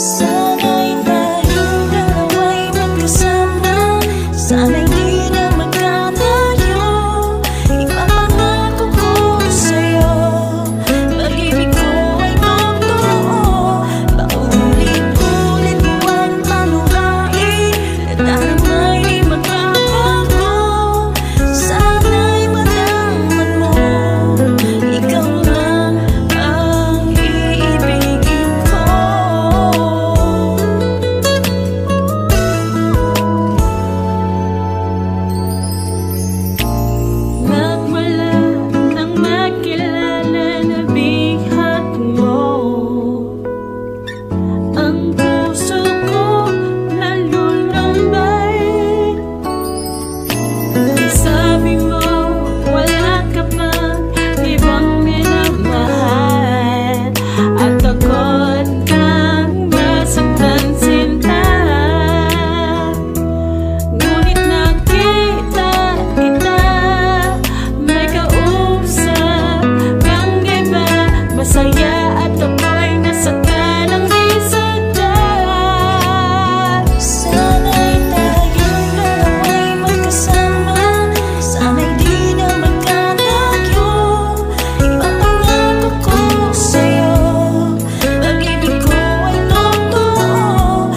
Sana'y tayong dalawa'y magkasama. Sana'y di na magkalayo. Ipapangako ko sa'yo, pag-ibig ko ay totoo. Paulit-ulit mo ang panuhain, at daramay di magbabago. Sana'y malaman mo, ikaw lang ang iibigin ko. Magmula nang makilala na bihag mo, ang puso ko nalulumbay. Sabi mo, wala ka pang ibang minamahal, at takot kang masaktan sinta. Ngunit nakita kita, may kausap kang iba. Masaya at ako'y nasaktan ng di sadya. Sana'y tayong dalawa'y magkasama. Sana'y di na magkalayo. Ipapangako ko sa'yo, pag-ibig ko ay totoo.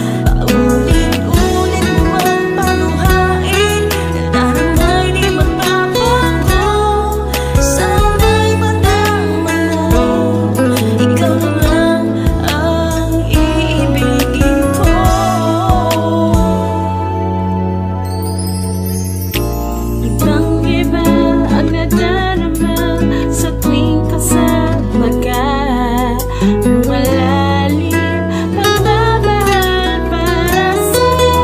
Paulit-ulit mo ang panuhain, at daramay di magbabago. Sana'y malaman mo, ikaw lang ang iibigin ko. Ibang-iba ang nadarama sa tuwing kasama ka. Malalim pagmamahal para sa'yo,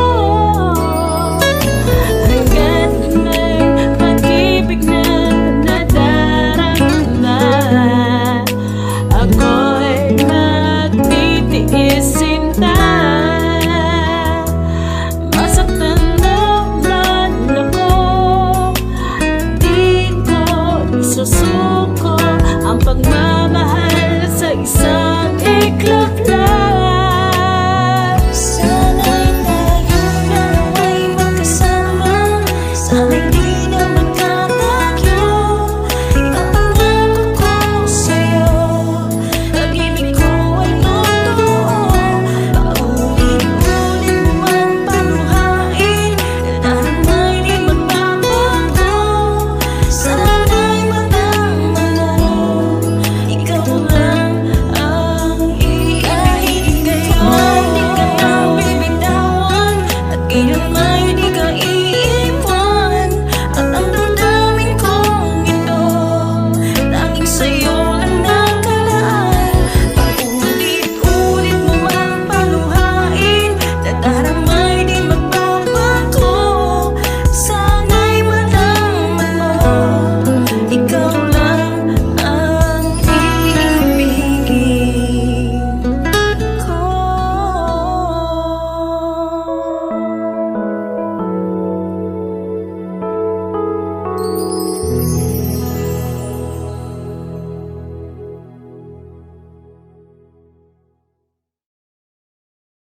hanggat may pag-ibig na nadarama. Ako'y magtitiis sinta. Masaktan naman ako, di ko isusuko ang pagmamahal sa isang iklap lang. Sana'y tayong dalawa'y magkasama. Sana'y di na magkalayo. Ipapangako ko sa'yo, pag-ibig ko ay totoo. Paulit-ulit mo ang panuhain, at daramay di magbabago. Sana'y malaman mo, ikaw lang ang iibigin ko. Kahit di ka na bibitawan, at kailanman